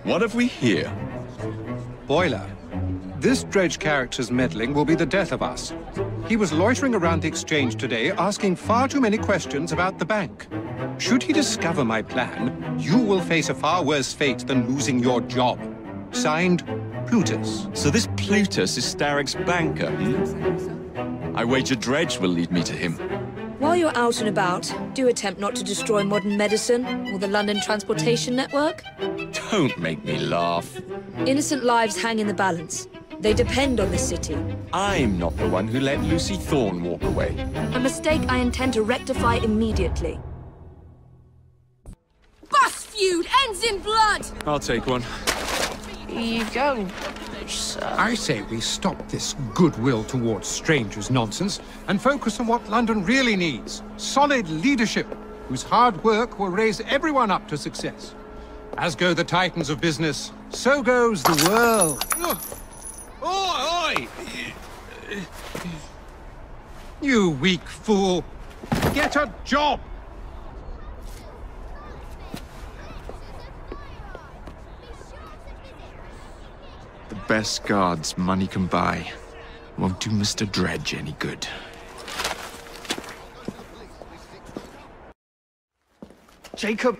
What have we here? Boiler. This Dredge character's meddling will be the death of us. He was loitering around the exchange today, asking far too many questions about the bank. Should he discover my plan, you will face a far worse fate than losing your job. Signed, Plutus. So this Plutus is Starrick's banker, hmm? I wager Dredge will lead me to him. While you're out and about, do attempt not to destroy modern medicine or the London transportation network. Don't make me laugh. Innocent lives hang in the balance. They depend on the city. I'm not the one who let Lucy Thorne walk away. A mistake I intend to rectify immediately. Bus feud ends in blood! I'll take one. Here you go, sir. I say we stop this goodwill towards strangers nonsense and focus on what London really needs. Solid leadership, whose hard work will raise everyone up to success. As go the titans of business, so goes the world. Oi! You weak fool! Get a job! The best guards money can buy won't do Mr. Dredge any good. Jacob,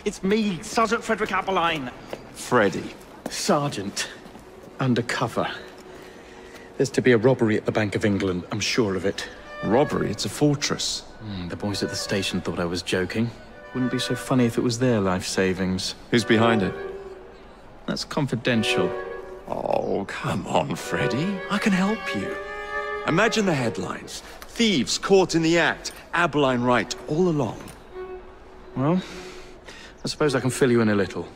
it's me, Sergeant Frederick Aberline. Freddy. Sergeant, undercover. There's to be a robbery at the Bank of England, I'm sure of it. Robbery? It's a fortress. The boys at the station thought I was joking. Wouldn't be so funny if it was their life savings. Who's behind it? That's confidential. Oh, come on, Freddy. I can help you. Imagine the headlines. Thieves caught in the act. Aberline right all along. Well, I suppose I can fill you in a little.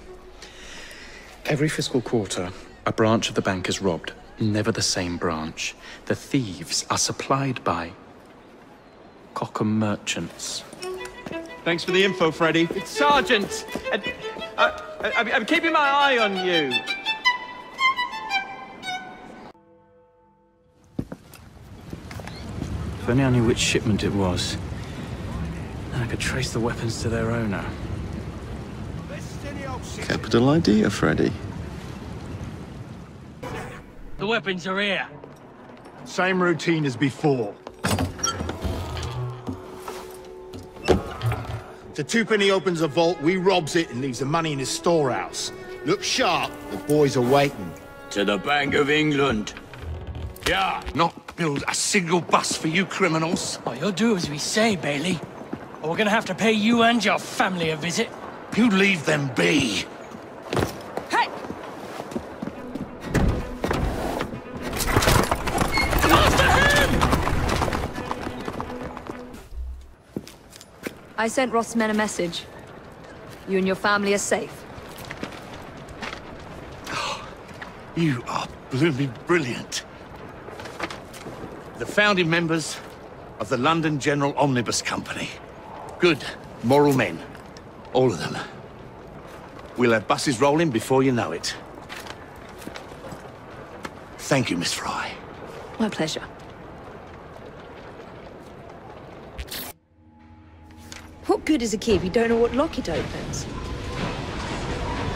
Every fiscal quarter, a branch of the bank is robbed. Never the same branch. The thieves are supplied by Cockham merchants. Thanks for the info, Freddy. It's Sergeant! I'm keeping my eye on you. If only I knew which shipment it was, then I could trace the weapons to their owner. Capital idea, Freddy. The weapons are here. Same routine as before. The twopenny opens a vault, we robs it and leaves the money in his storehouse. Look sharp, the boys are waiting. To the Bank of England. Yeah, not build a single bus for you criminals. Oh, you'll do as we say, Bailey. Or we're gonna have to pay you and your family a visit. You leave them be. Hey! I sent Roth's men a message. You and your family are safe. You are blooming brilliant. The founding members of the London General Omnibus Company. Good, moral men. All of them. We'll have buses rolling before you know it. Thank you, Miss Fry. My pleasure. What good is a key if you don't know what lock it opens?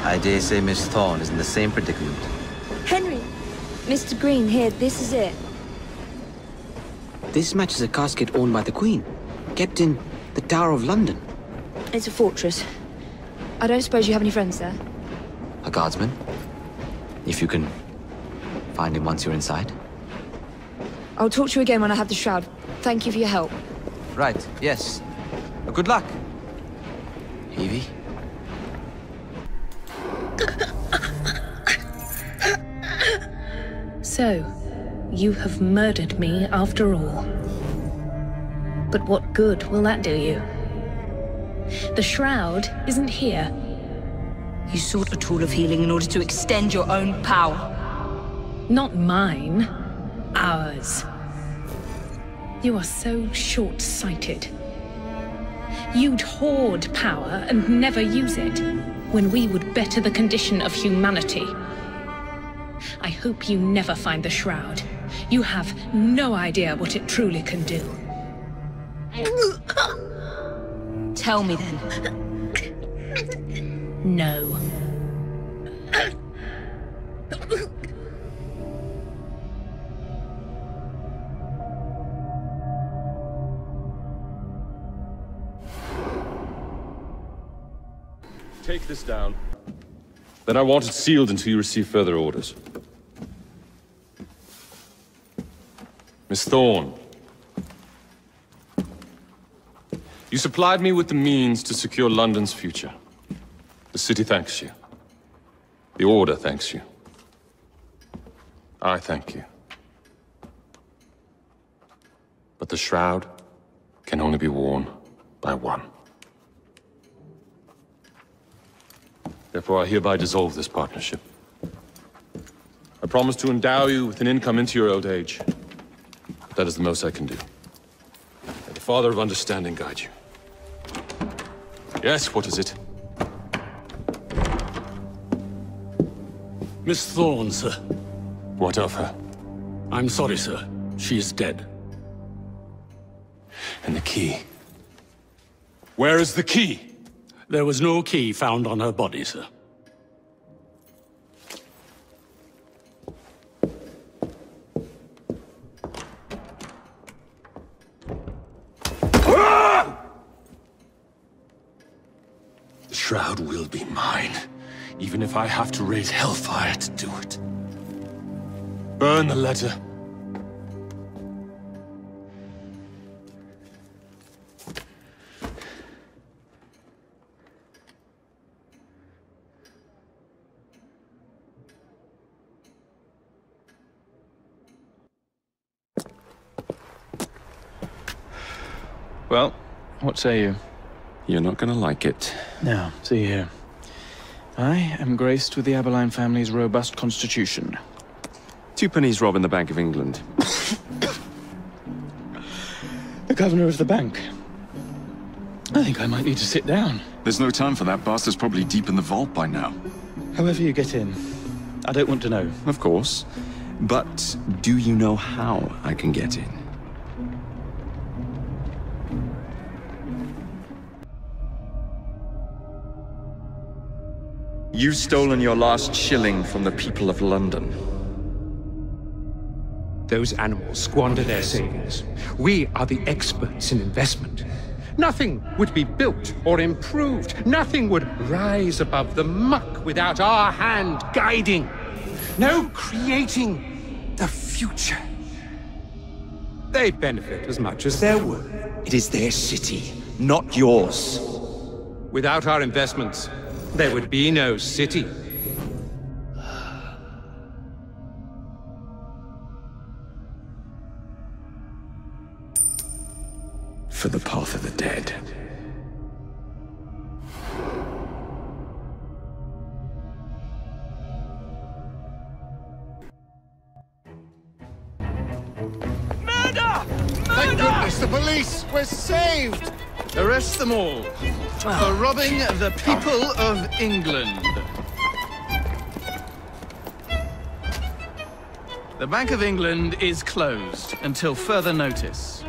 I dare say Miss Thorne is in the same predicament. Henry! Mr. Green, here, this is it. This matches a casket owned by the Queen, kept in the Tower of London. It's a fortress. I don't suppose you have any friends there? A guardsman? If you can find him once you're inside. I'll talk to you again when I have the shroud. Thank you for your help. Right, yes. Good luck. Evie? So, you have murdered me after all. But what good will that do you? The shroud isn't here. You sought a tool of healing in order to extend your own power. Not mine. Ours. You are so short-sighted. You'd hoard power and never use it, when we would better the condition of humanity. I hope you never find the shroud. You have no idea what it truly can do. Tell me then. No. Take this down. Then I want it sealed until you receive further orders. Miss Thorne. You supplied me with the means to secure London's future. The city thanks you. The Order thanks you. I thank you. But the shroud can only be worn by one. Therefore, I hereby dissolve this partnership. I promise to endow you with an income into your old age. But that is the most I can do. May the Father of Understanding guide you. Yes, what is it? Miss Thorne, sir. What of her? I'm sorry, sir. She is dead. And the key? Where is the key? There was no key found on her body, sir. The shroud will be mine, even if I have to raise hellfire to do it. Burn the letter. Well, what say you? You're not gonna like it. Now, see here. I am graced with the Aberline family's robust constitution. 2 pennies robbing the Bank of England. The governor of the bank. I think I might need to sit down. There's no time for that. Bastard's probably deep in the vault by now. However you get in, I don't want to know. Of course. But do you know how I can get in? You've stolen your last shilling from the people of London. Those animals squander their savings. We are the experts in investment. Nothing would be built or improved. Nothing would rise above the muck without our hand guiding. No creating the future. They benefit as much as they're worth. It is their city, not yours. Without our investments, there would be no city. For the path of the dead. Thank goodness, the police! We're saved! Arrest them all for robbing the people of England. The Bank of England is closed until further notice.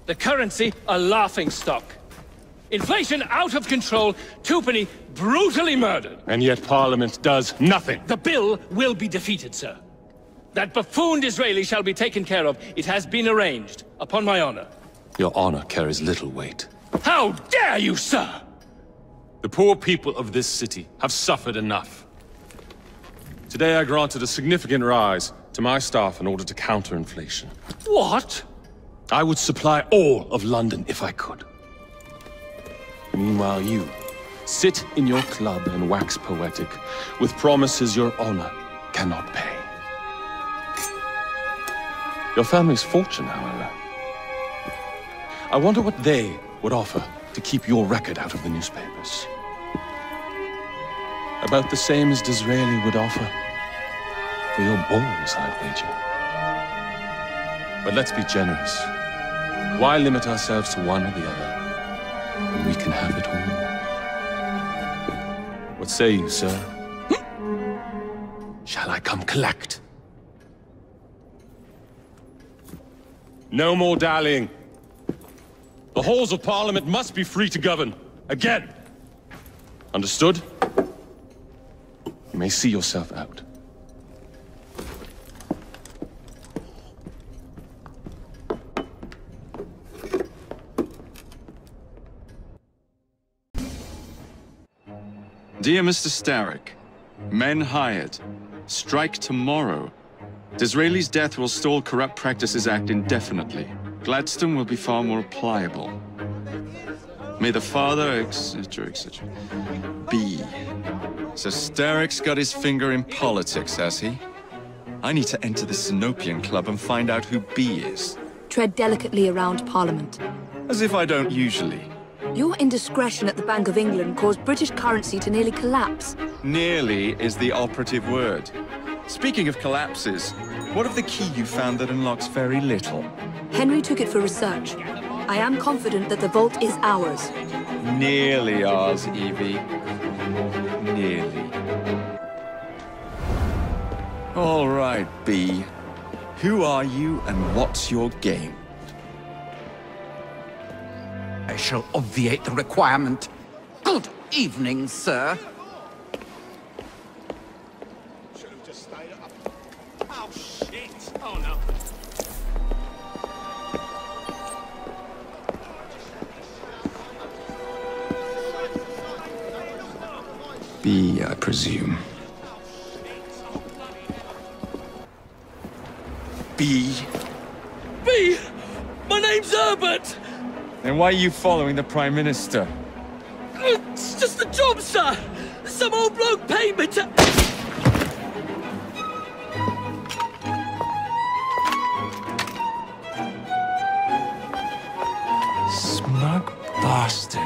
The currency a laughingstock. Inflation out of control, Twopenny brutally murdered. And yet Parliament does nothing. The bill will be defeated, sir. That buffoon Disraeli shall be taken care of. It has been arranged, upon my honor. Your honor carries little weight. How dare you, sir! The poor people of this city have suffered enough. Today I granted a significant rise to my staff in order to counter inflation. What? I would supply all of London if I could. Meanwhile, you sit in your club and wax poetic with promises your honor cannot pay. Your family's fortune, however. I wonder what they would offer to keep your record out of the newspapers. About the same as Disraeli would offer for your balls, I'd wager. But let's be generous. Why limit ourselves to one or the other when we can have it all? What say you, sir? Shall I come collect? No more dallying. The halls of Parliament must be free to govern. Again! Understood? You may see yourself out. Dear Mr. Starrick, men hired. Strike tomorrow. Disraeli's death will stall Corrupt Practices Act indefinitely. Gladstone will be far more pliable. May the father, etc., etc. B. So Starrick's got his finger in politics, has he? I need to enter the Sinopian Club and find out who B is. Tread delicately around Parliament. As if I don't usually. Your indiscretion at the Bank of England caused British currency to nearly collapse. Nearly is the operative word. Speaking of collapses, what of the key you found that unlocks very little? Henry took it for research. I am confident that the vault is ours. Nearly ours, Evie. Nearly. All right, B. Who are you and what's your game? I shall obviate the requirement. Good evening, sir. Oh, shit! Oh, no. B, I presume. B? B! My name's Herbert! Then why are you following the Prime Minister? It's just a job, sir! Some old bloke paid me to... Smug bastard.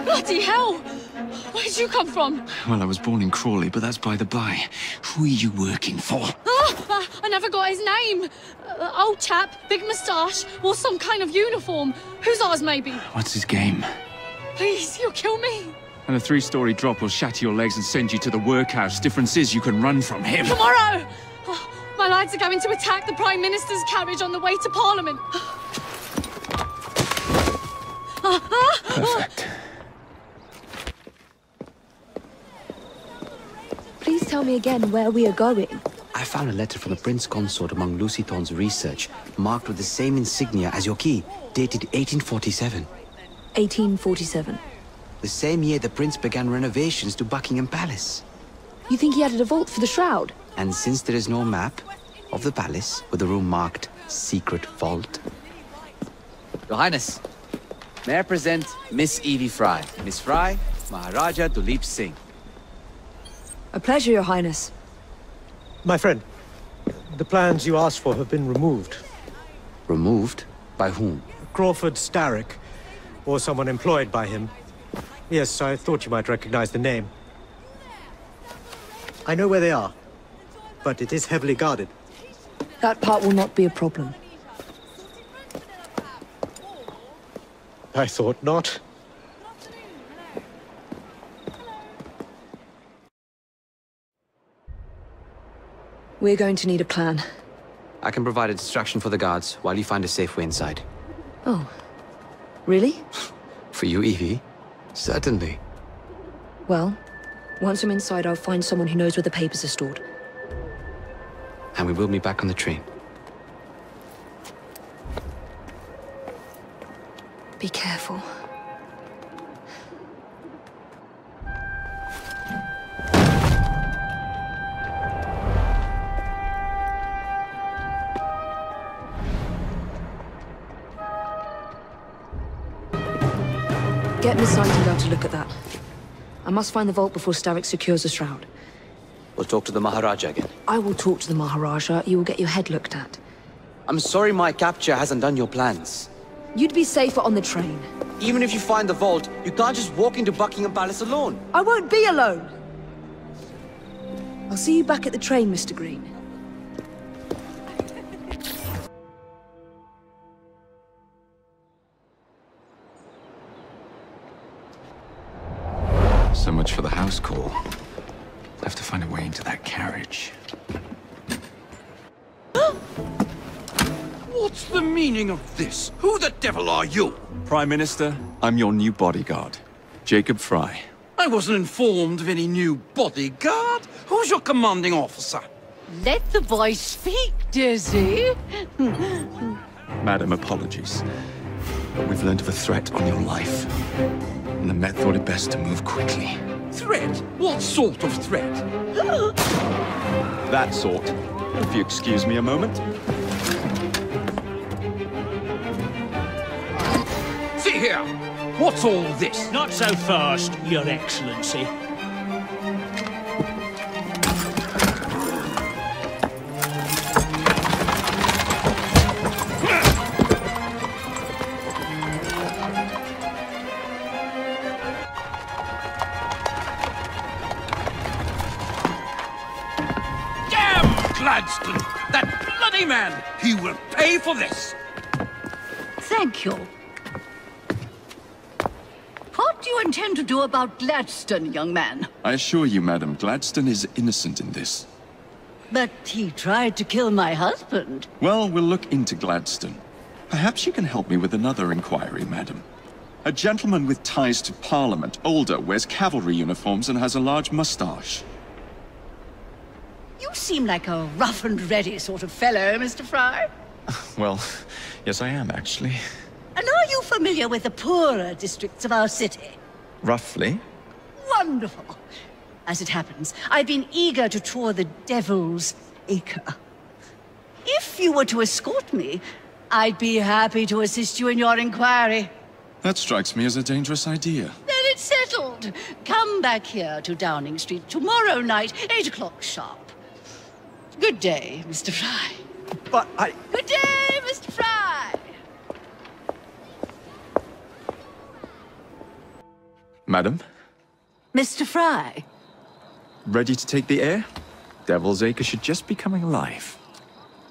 Bloody hell! Where'd you come from? Well, I was born in Crawley, but that's by the by. Who are you working for? I never got his name. Old chap, big moustache, wore some kind of uniform. Who's ours, maybe? What's his game? Please, you'll kill me. And a 3-story drop will shatter your legs and send you to the workhouse. Difference is you can run from him. Tomorrow! My lads are going to attack the Prime Minister's carriage on the way to Parliament. Perfect. Please tell me again where we are going. I found a letter from the Prince Consort among Lucy Thorne's research, marked with the same insignia as your key, dated 1847. 1847. The same year the Prince began renovations to Buckingham Palace. You think he added a vault for the shroud? And since there is no map of the palace with the room marked Secret Vault... Your Highness, may I present Miss Evie Fry. Miss Fry, Maharaja Duleep Singh. A pleasure, Your Highness. My friend, the plans you asked for have been removed. Removed? By whom? Crawford Starrick, or someone employed by him. Yes, I thought you might recognize the name. I know where they are, but it is heavily guarded. That part will not be a problem. I thought not. We're going to need a plan. I can provide a distraction for the guards while you find a safe way inside. Oh. Really? For you, Evie? Certainly. Well, once I'm inside, I'll find someone who knows where the papers are stored. And we will meet back on the train. Be careful. Get Miss Nightingale to look at that. I must find the vault before Starrick secures the shroud. We'll talk to the Maharaja again. I will talk to the Maharaja. You will get your head looked at. I'm sorry my capture hasn't done your plans. You'd be safer on the train. Even if you find the vault, you can't just walk into Buckingham Palace alone. I won't be alone! I'll see you back at the train, Mr. Green. So much for the house call. I'll have to find a way into that carriage. What's the meaning of this? Who the devil are you? Prime Minister, I'm your new bodyguard, Jacob Fry. I wasn't informed of any new bodyguard. Who's your commanding officer? Let the boy speak, Dizzy. Madam, apologies. But we've learned of a threat on your life. And the Met thought it best to move quickly. Threat? What sort of threat? That sort. If you excuse me a moment. See here! What's all this? Not so fast, Your Excellency. Gladstone! That bloody man! He will pay for this! Thank you. What do you intend to do about Gladstone, young man? I assure you, Madam, Gladstone is innocent in this. But he tried to kill my husband. Well, we'll look into Gladstone. Perhaps you can help me with another inquiry, Madam. A gentleman with ties to Parliament, older, wears cavalry uniforms and has a large moustache. You seem like a rough and ready sort of fellow, Mr. Fry. Well, yes I am, actually. And are you familiar with the poorer districts of our city? Roughly. Wonderful. As it happens, I've been eager to tour the Devil's Acre. If you were to escort me, I'd be happy to assist you in your inquiry. That strikes me as a dangerous idea. Then it's settled. Come back here to Downing Street tomorrow night, 8 o'clock sharp. Good day, Mr. Fry. But Good day, Mr. Fry! Madam? Mr. Fry? Ready to take the air? Devil's Acre should just be coming alive.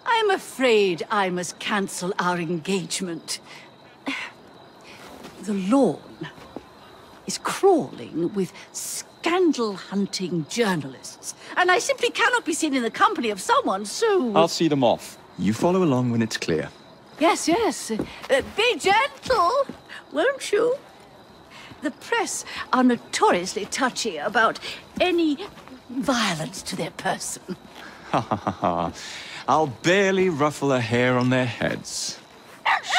I'm afraid I must cancel our engagement. The lawn is crawling with scandal-hunting journalist, and I simply cannot be seen in the company of someone so... I'll see them off. You follow along when it's clear. Yes, yes. Be gentle, won't you? The press are notoriously touchy about any violence to their person. Ha ha ha ha. I'll barely ruffle a hair on their heads.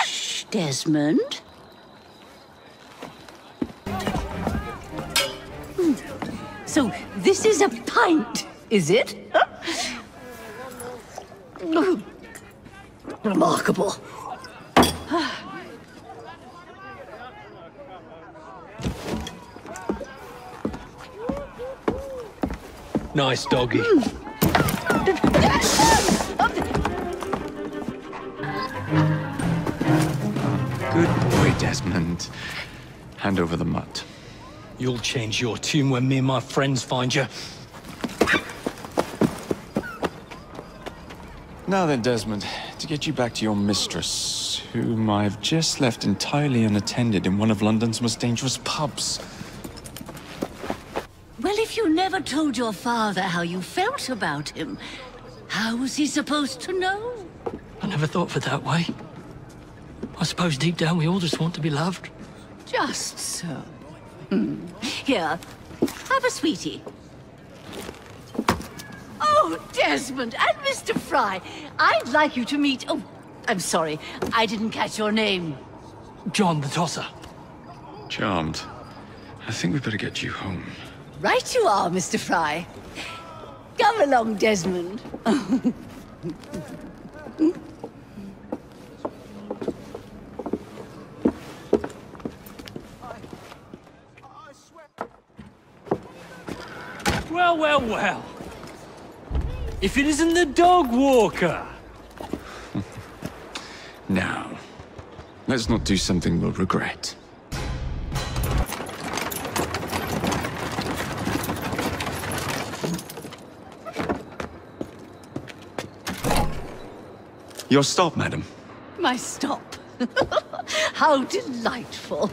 Shh, Desmond. So, this is a pint, is it? Remarkable. Nice doggy. Good boy, Desmond. Hand over the mutt. You'll change your tune when me and my friends find you. Now then, Desmond, to get you back to your mistress, whom I've just left entirely unattended in one of London's most dangerous pubs. Well, if you never told your father how you felt about him, how was he supposed to know? I never thought of it that way. I suppose deep down we all just want to be loved. Just so. Here, have a sweetie. Oh, Desmond and Mr. Fry, I'd like you to meet... Oh, I'm sorry, I didn't catch your name. John the Tosser. Charmed. I think we better get you home. Right you are, Mr. Fry. Come along, Desmond. Well, well, well. If it isn't the dog walker. Now, let's not do something we'll regret. Your stop, madam. My stop. How delightful.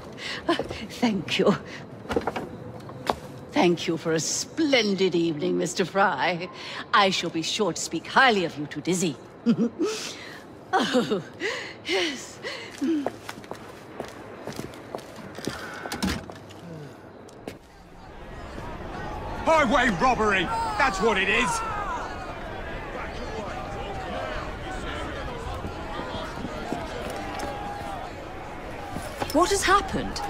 Thank you. Thank you for a splendid evening, Mr. Fry. I shall be sure to speak highly of you to Dizzy. Oh, yes. Highway robbery! That's what it is! What has happened?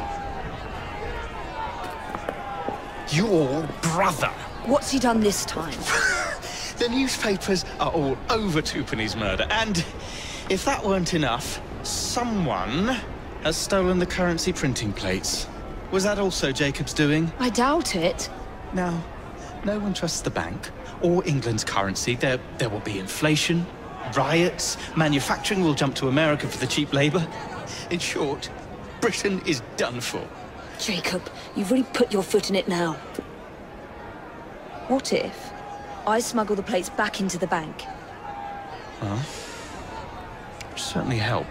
Your brother. What's he done this time? The newspapers are all over Twopenny's murder, and if that weren't enough, someone has stolen the currency printing plates. Was that also Jacob's doing? I doubt it. Now, no one trusts the bank or England's currency. There will be inflation, riots, manufacturing will jump to America for the cheap labor. In short, Britain is done for. Jacob, you've really put your foot in it now. What if I smuggle the plates back into the bank? Well, it would certainly help.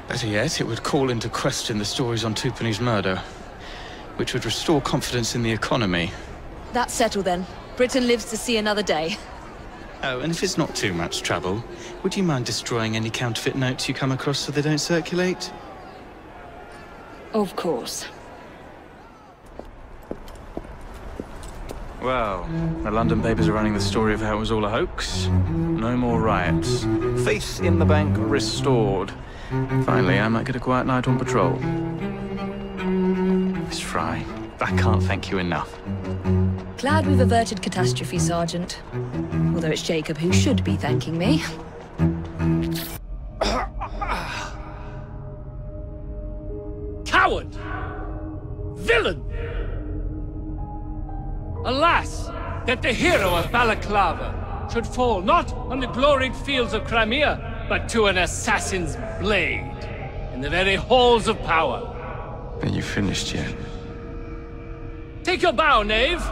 Better yet, it would call into question the stories on Twopenny's murder, which would restore confidence in the economy. That's settled then. Britain lives to see another day. Oh, and if it's not too much trouble, would you mind destroying any counterfeit notes you come across so they don't circulate? Of course. Well, the London papers are running the story of how it was all a hoax. No more riots. Faith in the bank restored. Finally, I might get a quiet night on patrol. Miss Fry, I can't thank you enough. Glad we've averted catastrophe, Sergeant. Although it's Jacob who should be thanking me. Coward! Villain! Alas, that the hero of Balaclava should fall not on the gloried fields of Crimea, but to an assassin's blade in the very halls of power. Are you finished yet? Take your bow, knave,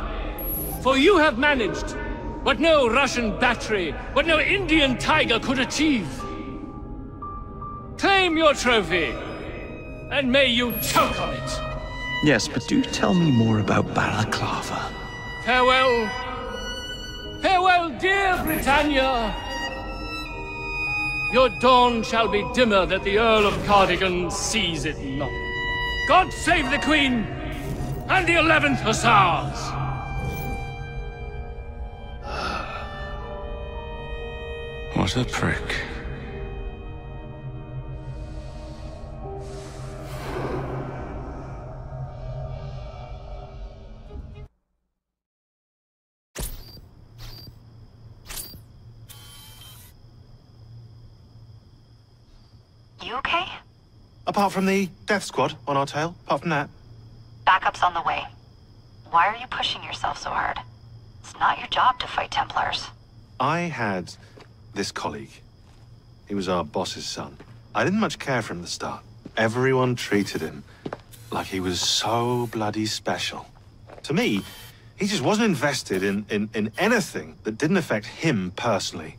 for you have managed what no Russian battery, what no Indian tiger could achieve. Claim your trophy, and may you choke on it. Yes, but do tell me more about Balaclava. Farewell. Farewell, dear Britannia. Your dawn shall be dimmer that the Earl of Cardigan sees it not. God save the Queen and the 11th Hussars. What a prick. You okay? Apart from the death squad on our tail, apart from that. Backup's on the way. Why are you pushing yourself so hard? It's not your job to fight Templars. I had this colleague. He was our boss's son. I didn't much care for him at the start. Everyone treated him like he was so bloody special. To me, he just wasn't invested in anything that didn't affect him personally.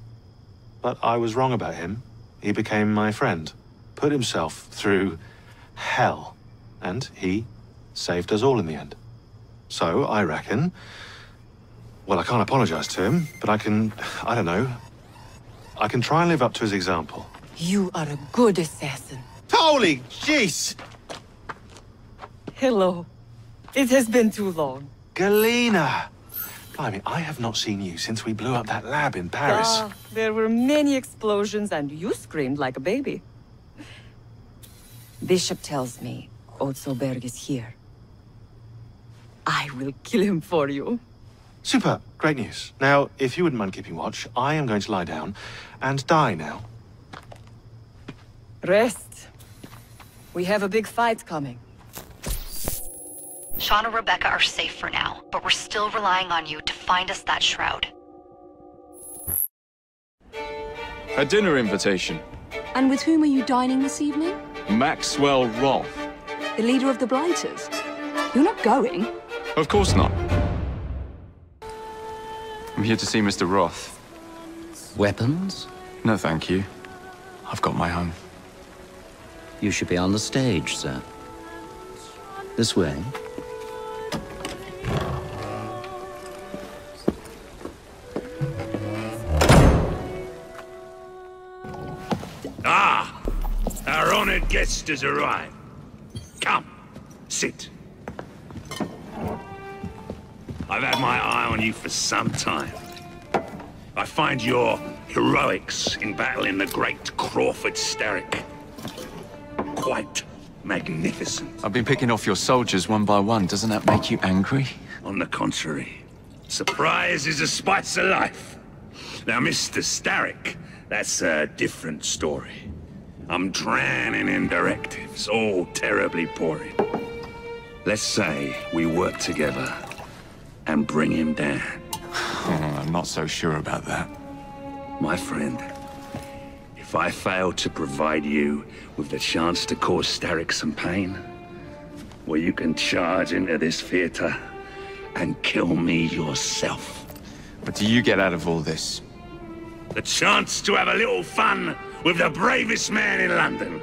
But I was wrong about him. He became my friend, put himself through hell, and he saved us all in the end. So, I reckon... Well, I can't apologize to him, but I can try and live up to his example. You are a good assassin. Holy jeez! Hello. It has been too long. Galena! Blimey, I have not seen you since we blew up that lab in Paris. There were many explosions and you screamed like a baby. Bishop tells me Otzelberg is here. I will kill him for you. Super, great news. Now, if you wouldn't mind keeping watch, I am going to lie down and die now. Rest. We have a big fight coming. Sean and Rebecca are safe for now, but we're still relying on you to find us that shroud. A dinner invitation. And with whom are you dining this evening? Maxwell Roth. The leader of the Blighters. You're not going? Of course not. I'm here to see Mr. Roth. Weapons? No, thank you. I've got my own. You should be on the stage, sir. This way. guest has arrived. Come, sit. I've had my eye on you for some time. I find your heroics in battling the great Crawford Starrick quite magnificent. I've been picking off your soldiers one by one. Doesn't that make you angry? On the contrary, surprise is a spice of life. Now, Mr. Starrick, that's a different story. I'm drowning in directives, all terribly boring. Let's say we work together and bring him down. I'm not so sure about that. My friend, if I fail to provide you with the chance to cause Starrick some pain, well, you can charge into this theater and kill me yourself. What do you get out of all this? The chance to have a little fun with the bravest man in London.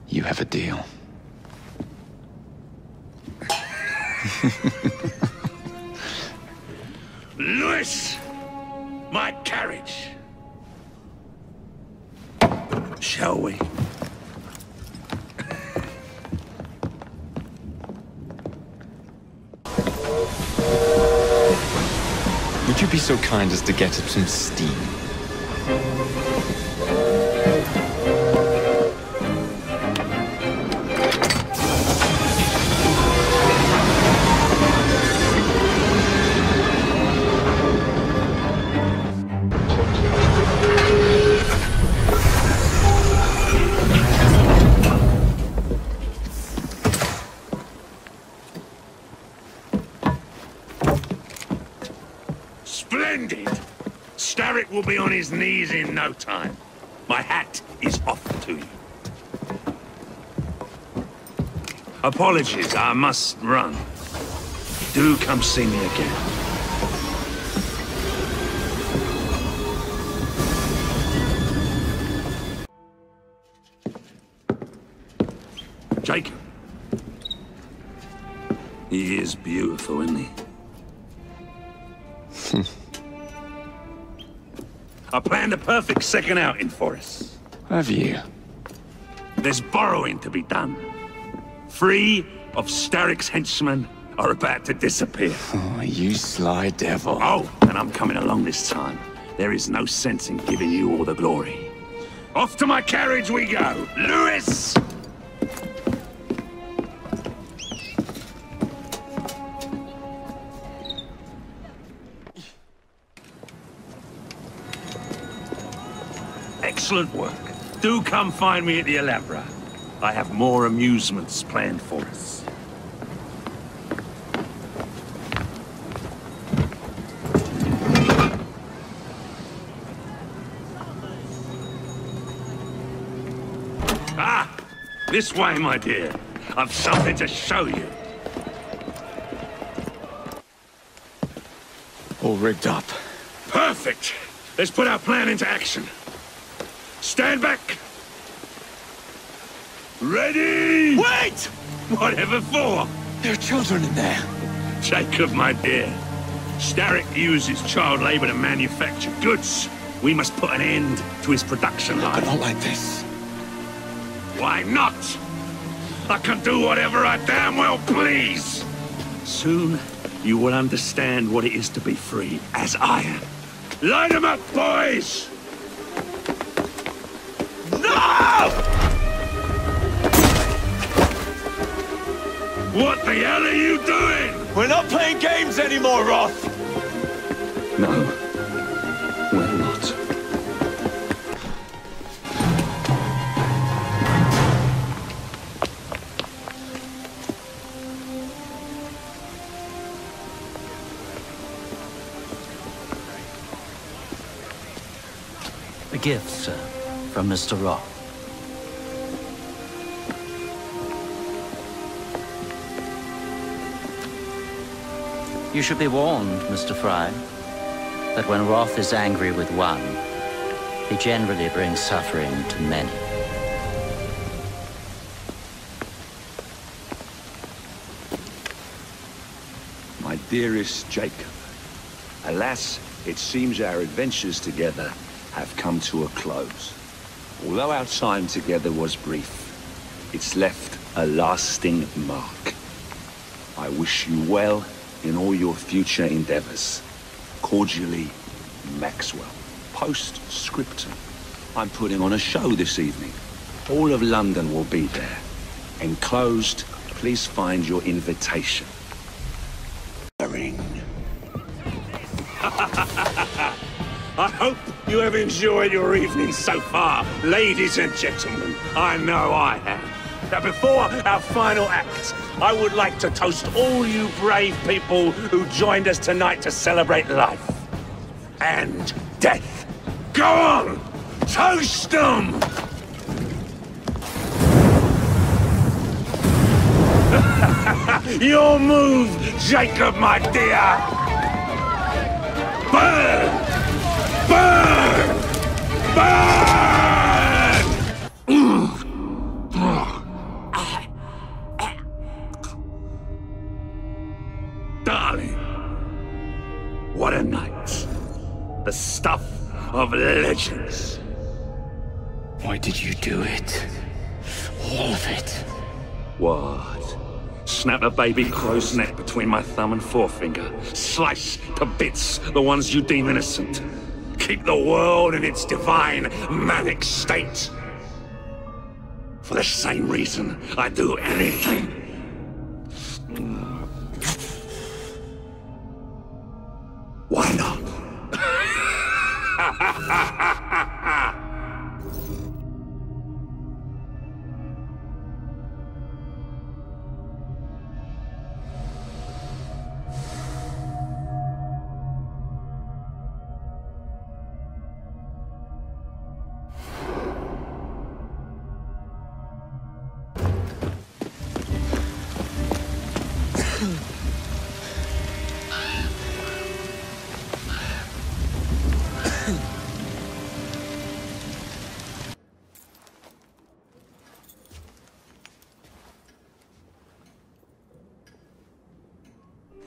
You have a deal. Lewis! My carriage! Shall we? Would you be so kind as to get up some steam? Splendid! Starrick will be on his knees in no time. My hat is off to you. Apologies, I must run. Do come see me again. Jacob. He is beautiful, isn't he? I planned a perfect second outing for us. Have you? There's borrowing to be done. 3 of Starrick's henchmen are about to disappear. Oh, you sly devil. Oh, and I'm coming along this time. There is no sense in giving you all the glory. Off to my carriage we go. Lewis! Excellent work. Do come find me at the Alhambra. I have more amusements planned for us. Ah! This way, my dear. I've something to show you. All rigged up. Perfect! Let's put our plan into action. Stand back! Ready! Wait! Whatever for? There are children in there. Jacob, my dear. Starrick uses child labor to manufacture goods. We must put an end to his production line. But not like this. Why not? I can do whatever I damn well please. Soon, you will understand what it is to be free, as I am. Line them up, boys! No! What the hell are you doing? We're not playing games anymore, Roth! No, we're not. A gift, sir, from Mr. Roth. You should be warned, Mr. Fry, that when Roth is angry with one, he generally brings suffering to many. My dearest Jacob, alas, it seems our adventures together have come to a close. Although our time together was brief, it's left a lasting mark. I wish you well in all your future endeavors. Cordially, Maxwell. Postscriptum. I'm putting on a show this evening. All of London will be there. Enclosed, please find your invitation. I hope you have enjoyed your evening so far, ladies and gentlemen. I know I have. Now, before our final act, I would like to toast all you brave people who joined us tonight to celebrate life and death. Go on! Toast them! Your move, Jacob, my dear! Burn! Burn! Burn! Darling, what a night. The stuff of legends. Why did you do it? All of it. What? Snap a baby crow's neck between my thumb and forefinger. Slice to bits the ones you deem innocent. Keep the world in its divine, manic state. For the same reason, I do anything. Why not?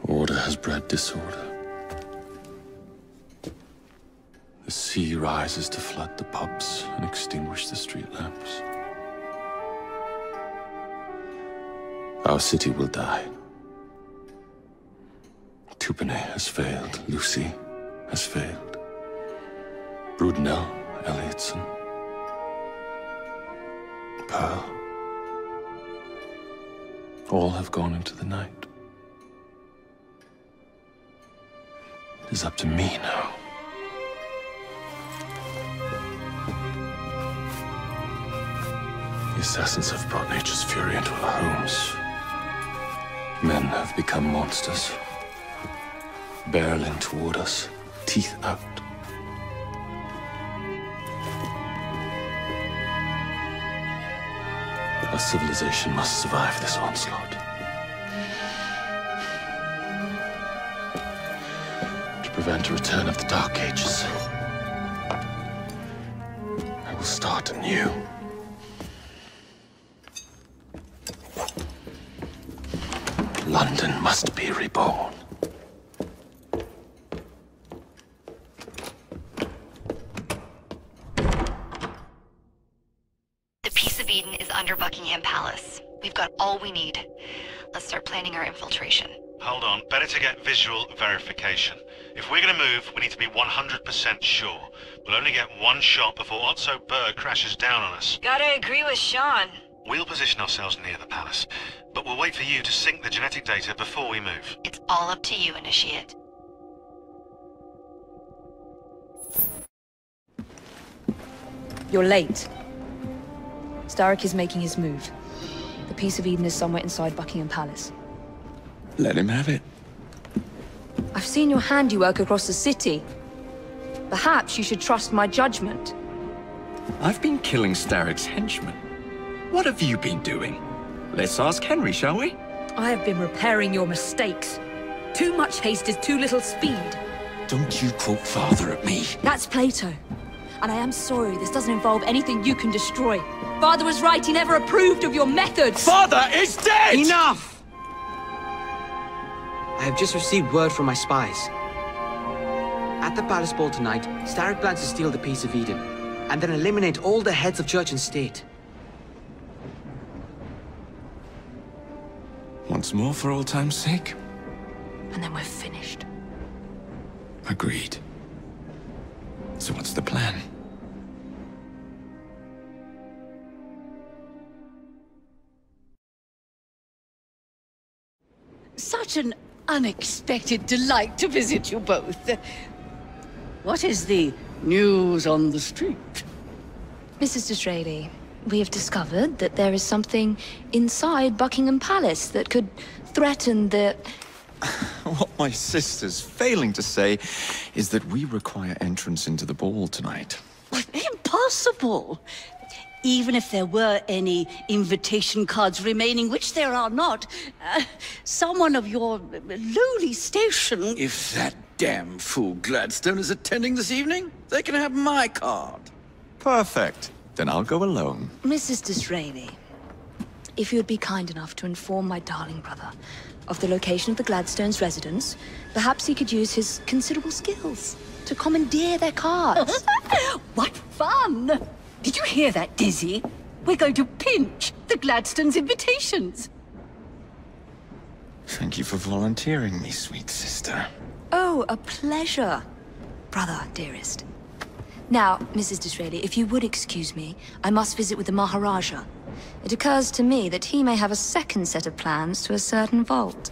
Order has bred disorder. The sea rises to flood the pubs and extinguish the street lamps. Our city will die. Tupene has failed. Lucy has failed. Brudnell, Elliotson, Pearl. All have gone into the night. It is up to me now. The assassins have brought nature's fury into our homes. Men have become monsters, barreling toward us, teeth out. Our civilization must survive this onslaught. To prevent a return of the Dark Ages, I will start anew. London must be reborn. The Peace of Eden is under Buckingham Palace. We've got all we need. Let's start planning our infiltration. Hold on, better to get visual verification. If we're gonna move, we need to be 100% sure. We'll only get one shot before Otso Berg crashes down on us. Gotta agree with Sean. We'll position ourselves near the palace, but we'll wait for you to sync the genetic data before we move. It's all up to you, Initiate. You're late. Starrick is making his move. The Peace of Eden is somewhere inside Buckingham Palace. Let him have it. I've seen your handiwork across the city. Perhaps you should trust my judgment. I've been killing Starrick's henchmen. What have you been doing? Let's ask Henry, shall we? I have been repairing your mistakes. Too much haste is too little speed. Don't you quote Father at me. That's Plato. And I am sorry this doesn't involve anything you can destroy. Father was right, he never approved of your methods! Father is dead! Enough! I have just received word from my spies. At the palace ball tonight, Starrick plans to steal the Piece of Eden, and then eliminate all the heads of church and state. Once more for old time's sake? And then we're finished. Agreed. So what's the plan? Such an unexpected delight to visit you both. What is the news on the street? Mrs. Disraeli, we have discovered that there is something inside Buckingham Palace that could threaten the... What my sister's failing to say is that we require entrance into the ball tonight. Impossible! Even if there were any invitation cards remaining, which there are not, someone of your lowly station... If that damn fool Gladstone is attending this evening, they can have my card. Perfect. Then I'll go alone. Mrs. Disraeli, if you would be kind enough to inform my darling brother of the location of the Gladstones' residence, perhaps he could use his considerable skills to commandeer their cards. What fun! Did you hear that, Dizzy? We're going to pinch the Gladstones' invitations. Thank you for volunteering me, sweet sister. Oh, a pleasure, brother, dearest. Now, Mrs. Disraeli, if you would excuse me, I must visit with the Maharaja. It occurs to me that he may have a second set of plans to a certain vault.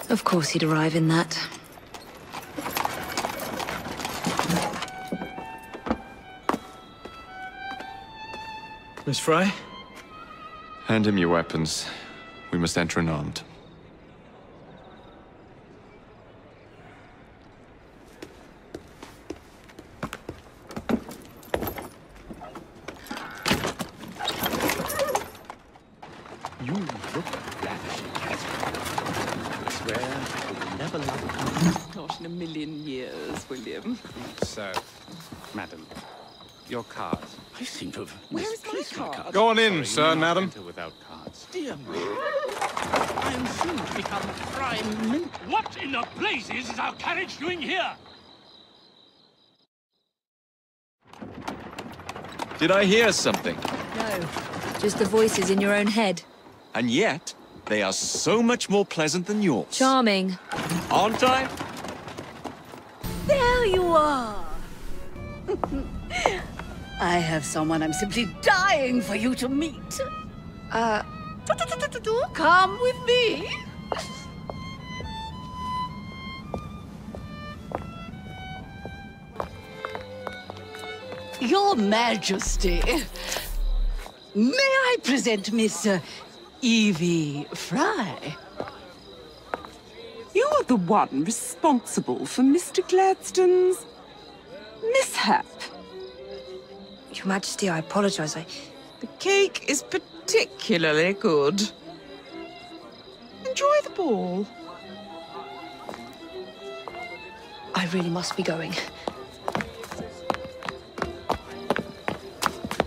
Of course he'd arrive in that. Miss Fry? Hand him your weapons. We must enter unarmed. You look ravishing, Catherine. I swear I will never love you. Not in a million years, William. So, madam, your card. I seem to have Where is my card? Go on in, sir, madam. Without cards. Dear me. I am soon to become prime minister. What in the blazes is our carriage doing here? Did I hear something? No, just the voices in your own head. And yet, they are so much more pleasant than yours. Charming. Aren't I? There you are! I have someone I'm simply dying for you to meet. Come with me. Your Majesty, may I present Miss Evie Fry? You're the one responsible for Mr. Gladstone's mishap. Your Majesty, I apologize. The cake is particularly good. Enjoy the ball. I really must be going.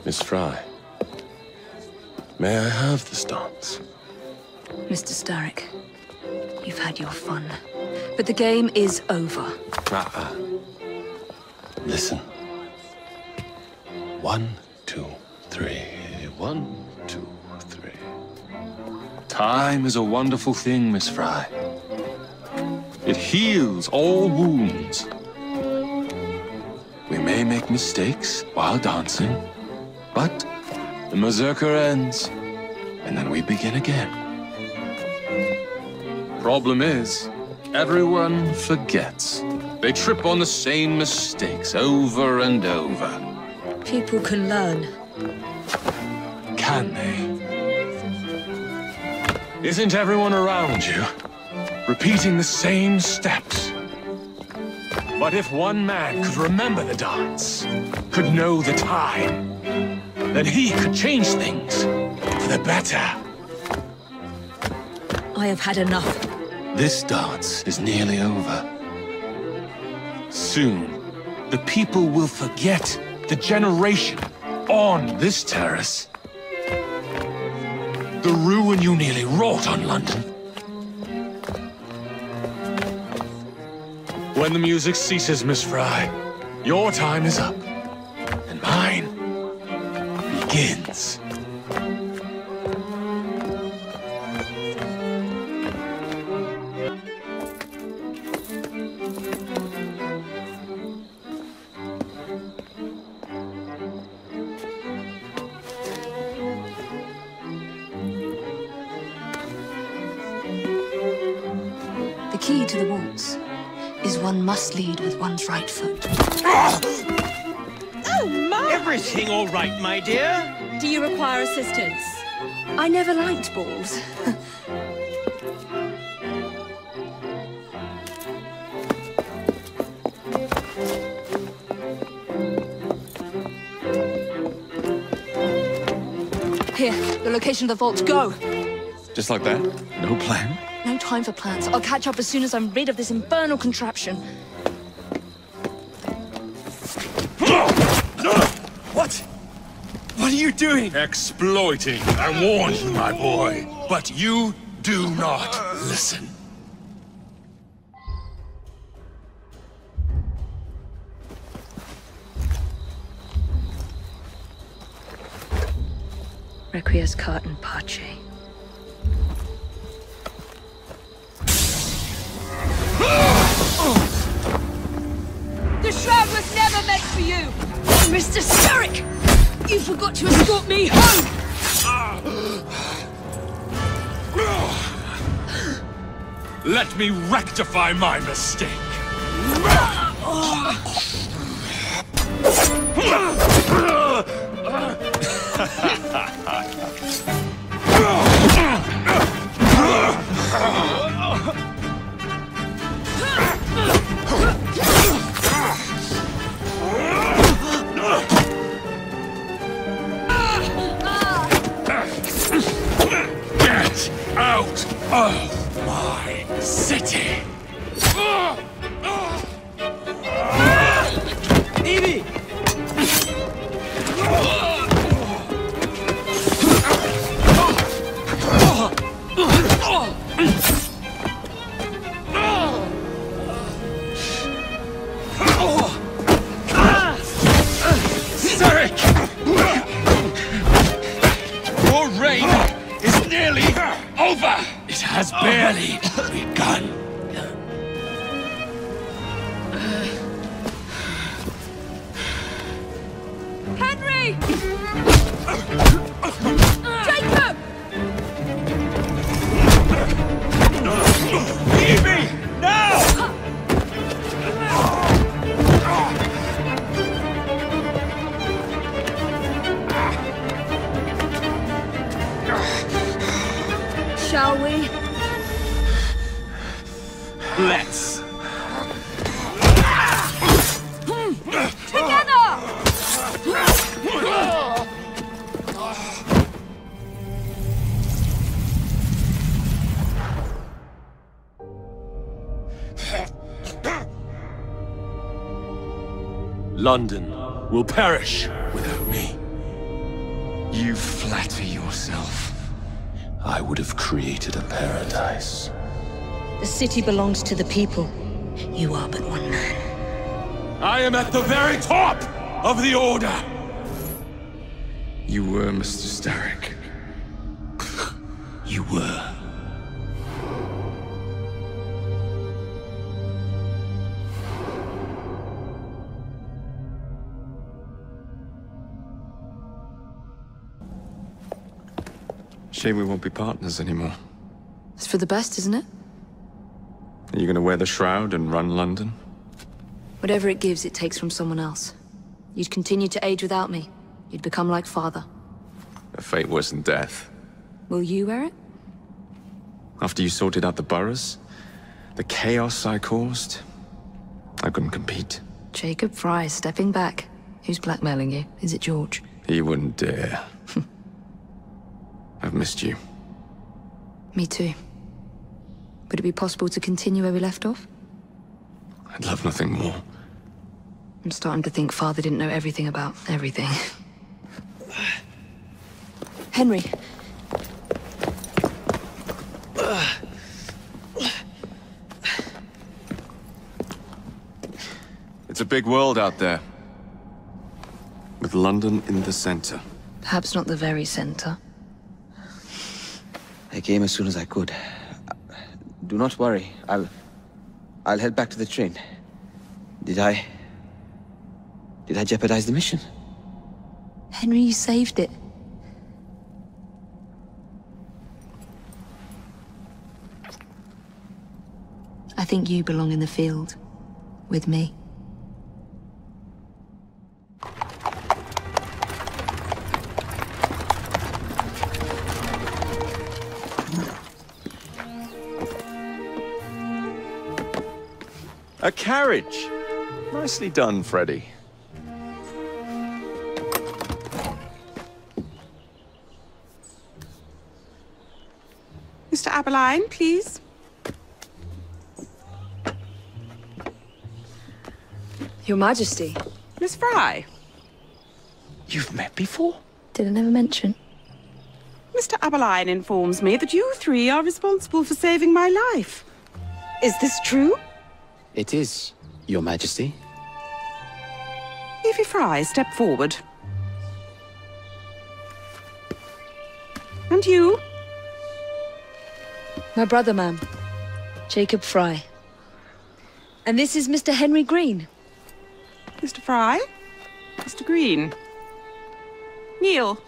Miss Fry, may I have this dance? Mr. Starrick, you've had your fun, but the game is over. Listen. 1, 2, 3. 1, 2, 3. Time is a wonderful thing, Miss Fry. It heals all wounds. We may make mistakes while dancing, but the mazurka ends, and then we begin again. Problem is, everyone forgets. They trip on the same mistakes over and over. People can learn. Can they? Isn't everyone around you repeating the same steps? But if one man could remember the dance, could know the time, then he could change things for the better. I have had enough. This dance is nearly over. Soon, the people will forget the generation on this terrace The ruin you nearly wrought on London. When the music ceases, Miss Fry, your time is up. And mine begins. The key to the waltz is one must lead with one's right foot. Oh, my! Everything all right, my dear? Do you require assistance? I never liked balls. Here, the location of the vault. Go! Just like that? No plan? No time for plans. I'll catch up as soon as I'm rid of this infernal contraption. What? What are you doing? Exploiting. I warned you, my boy. But you do not listen. Requiescat in pace. The shroud was never meant for you! Mr. Starrick! You forgot to escort me home! Let me rectify my mistake. Get out of my city! Evie! Zarek! Your reign is nearly over! It has barely begun. Henry! Jacob! Evie! Now! Shall we? Let's. London will perish without me. You flatter yourself. I would have created a paradise. The city belongs to the people. You are but one man. I am at the very top of the Order! You were Mr. Starrick. You were. Shame we won't be partners anymore. It's for the best, isn't it? Are you gonna wear the shroud and run London? Whatever it gives, it takes from someone else. You'd continue to age without me. You'd become like father. A fate worse than death. Will you wear it? After you sorted out the boroughs, the chaos I caused, I couldn't compete. Jacob Fry stepping back. Who's blackmailing you? Is it George? He wouldn't dare. I've missed you. Me too. Would it be possible to continue where we left off? I'd love nothing more. I'm starting to think Father didn't know everything about everything. Henry, big world out there. With London in the center. Perhaps not the very center. I came as soon as I could. Do not worry. I'll head back to the train. Did I jeopardize the mission? Henry, you saved it. I think you belong in the field. With me. A carriage! Nicely done, Freddy. Mr. Aberline, please. Your Majesty. Miss Fry. You've met before? Did I never mention? Mr. Aberline informs me that you three are responsible for saving my life. Is this true? It is, Your Majesty. Evie Fry, step forward. And you? My brother, ma'am. Jacob Fry. And this is Mr. Henry Green. Mr. Fry? Mr. Green? Kneel.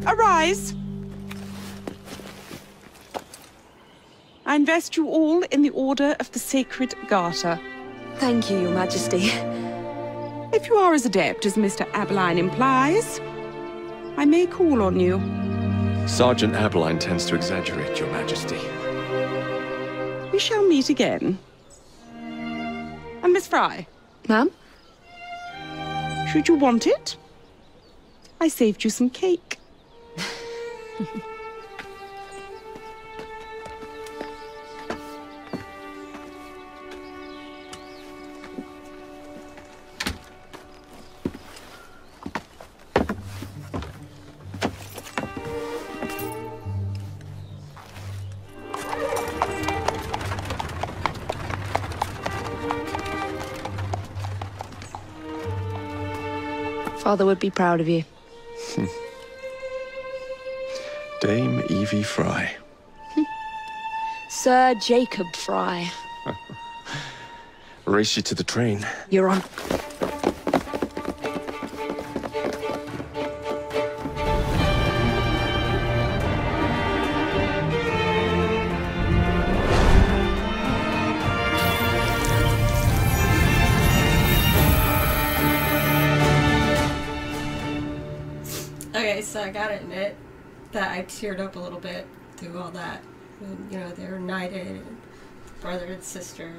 Arise. I invest you all in the Order of the Sacred Garter. Thank you, Your Majesty. If you are as adept as Mr. Aberline implies, I may call on you. Sergeant Aberline tends to exaggerate, Your Majesty. We shall meet again. And Miss Fry? Ma'am? Should you want it, I saved you some cake. Father would be proud of you. Dame Evie Fry. Sir Jacob Fry. Race you to the train. You're on. Okay, so I gotta admit that I teared up a little bit through all that. And, you know, they were knighted, and brother and sister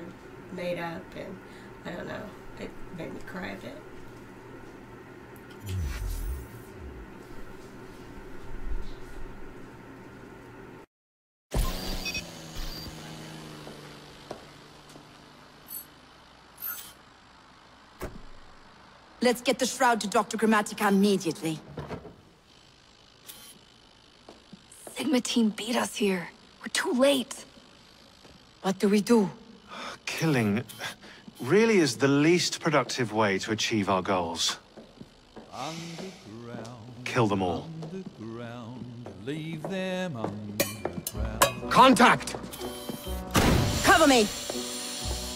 made up, and I don't know, it made me cry a bit. Let's get the shroud to Dr. Grammatica immediately. Sigma team beat us here. We're too late. What do we do? Killing really is the least productive way to achieve our goals. Kill them all. Leave them underground. Contact! Cover me!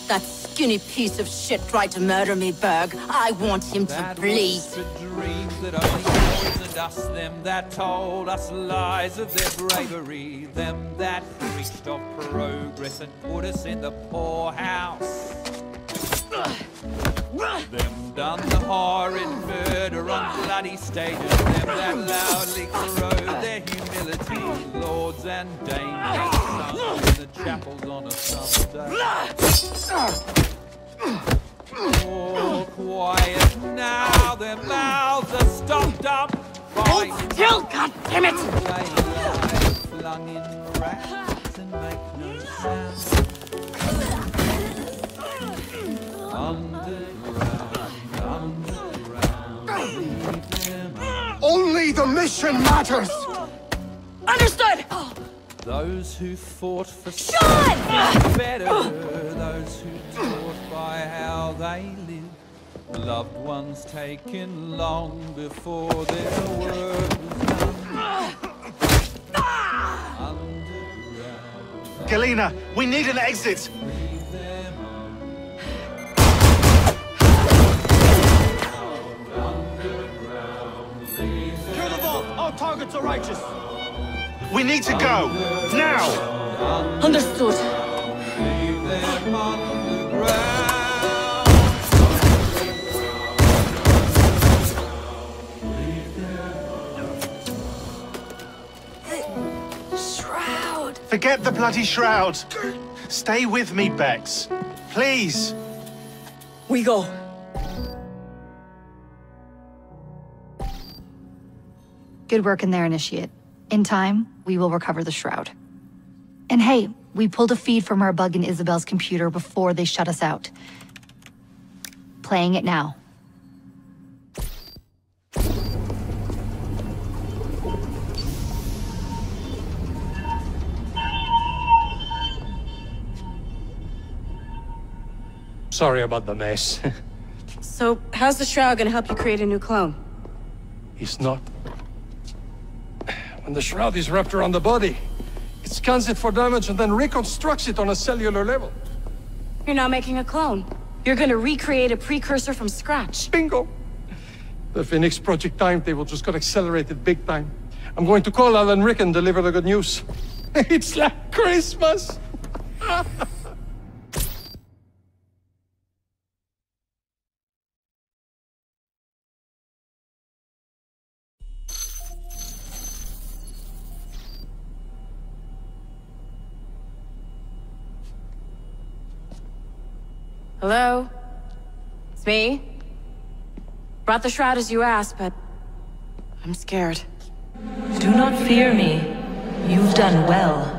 That skinny piece of shit tried to murder me, Berg. I want him to bleed. Dreams that only poisoned us, them that told us lies of their bravery, them that preached of progress and put us in the poorhouse. Them done the horrid murder on bloody stages, them that loudly corrode their humility, lords and dames sung in the chapels on a summer day. Oh, quiet now. Their mouths are stopped up by... Hold still, goddammit! They lie flung in racks and make no sound. Only the mission matters! Understood! Those who fought for Sean! better, those who taught by how they live, loved ones taken long before their word was done. Galena, we need an exit! Clear the vault! All targets are righteous! We need to go! Now! Understood. Shroud! Forget the bloody shroud! Stay with me, Bex. Please! We go. Good work in there, Initiate. In time, we will recover the shroud. And hey, we pulled a feed from our bug in Isabel's computer before they shut us out. Playing it now. Sorry about the mess. So, how's the shroud gonna help you create a new clone? It's not. When the shroud is wrapped around the body, it scans it for damage and then reconstructs it on a cellular level. You're not making a clone. You're gonna recreate a precursor from scratch. Bingo! The Phoenix Project timetable just got accelerated big time. I'm going to call Alan Rick and deliver the good news. It's like Christmas! Hello? It's me? Brought the shroud as you asked, but I'm scared. Do not fear me. You've done well.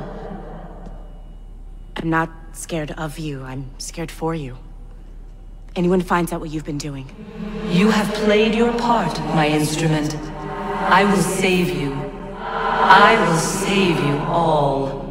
I'm not scared of you. I'm scared for you. Anyone finds out what you've been doing. You have played your part, my instrument. I will save you. I will save you all.